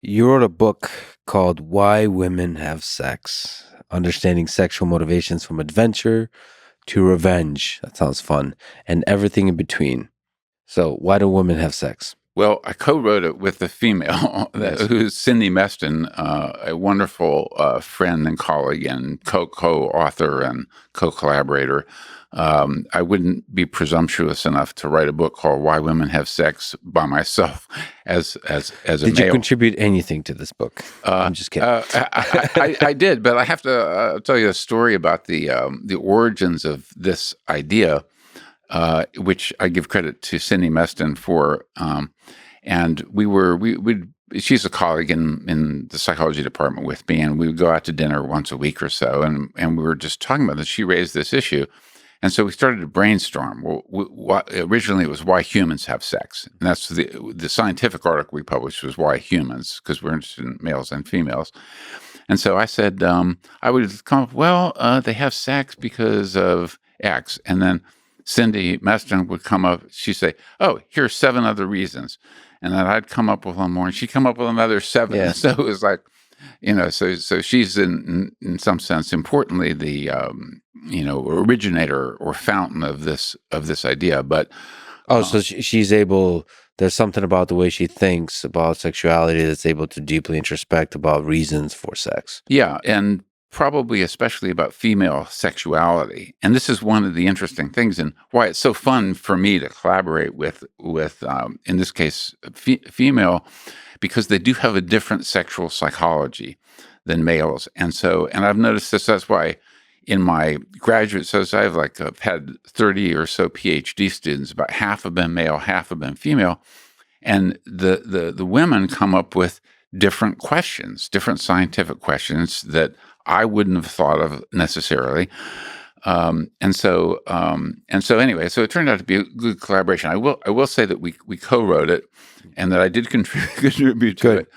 You wrote a book called Why Women Have Sex, Understanding Sexual Motivations from Adventure to Revenge. That sounds fun. And everything in between. So, why do women have sex? Well, I co-wrote it with a female Nice. who's Cindy Meston, a wonderful friend and colleague and co-author and co-collaborator. I wouldn't be presumptuous enough to write a book called "Why Women Have Sex" by myself as a Did you male. contribute anything to this book? I'm just kidding. I did, but I have to tell you a story about the origins of this idea, which I give credit to Cindy Meston for. And she's a colleague in the psychology department with me, and we would go out to dinner once a week or so, and we were just talking about this. She raised this issue, and so we started to brainstorm. Well, originally it was why humans have sex, and that's the scientific article we published was why humans, because we're interested in males and females. And so I said I would come up, well, they have sex because of X, and then Cindy Meston would come up. She'd say, "Oh, here's 7 other reasons," and then I'd come up with one more, and she'd come up with another 7. Yeah. So it was like, so she's in some sense, importantly, the originator or fountain of this idea. But So she's able, there's something about the way she thinks about sexuality that's able to deeply introspect about reasons for sex. yeah, and probably especially about female sexuality. And this is one of the interesting things and why it's so fun for me to collaborate with in this case, female, because they do have a different sexual psychology than males. And I've noticed this, that's why in my graduate, so I've had 30 or so PhD students, about half have been male, half have been female. And the women come up with different questions, different scientific questions that I wouldn't have thought of necessarily. Anyway, so it turned out to be a good collaboration. I will say that we co-wrote it, and that I did contribute to it,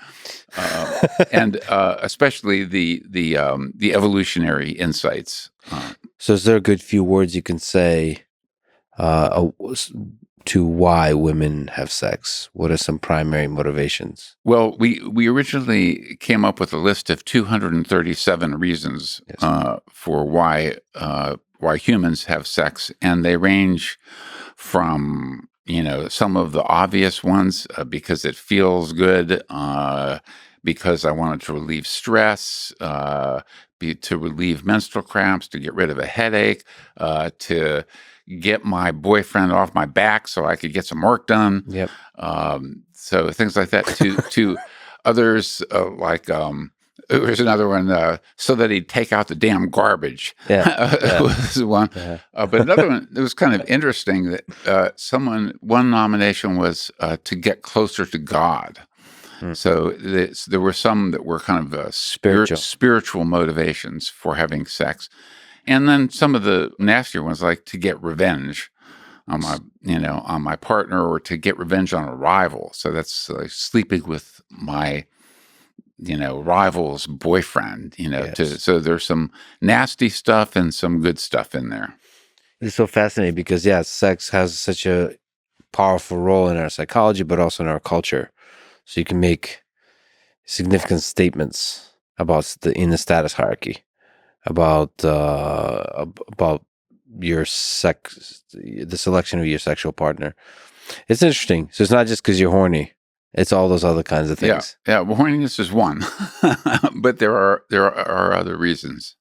and especially the evolutionary insights. So is there a good few words you can say to why women have sex? What are some primary motivations? Well, we originally came up with a list of 237 reasons for why humans have sex, and they range from some of the obvious ones, because it feels good, because I wanted to relieve stress, to relieve menstrual cramps, to get rid of a headache, to get my boyfriend off my back so I could get some work done. Yep. So things like that. To others, there's another one, so that he'd take out the damn garbage. Yeah. Was one. Yeah. But another one, it was kind of interesting that one nomination was to get closer to God. So there were some that were kind of spiritual motivations for having sex. And then some of the nastier ones, like to get revenge on my partner, or to get revenge on a rival. So that's like sleeping with my, rival's boyfriend, Yes. so there's some nasty stuff and some good stuff in there. It's so fascinating because, sex has such a powerful role in our psychology, but also in our culture. So you can make significant statements in the status hierarchy about your the selection of your sexual partner. It's interesting. So it's not just because you're horny; it's all those other kinds of things. Yeah. Well, horniness is one, but there are other reasons.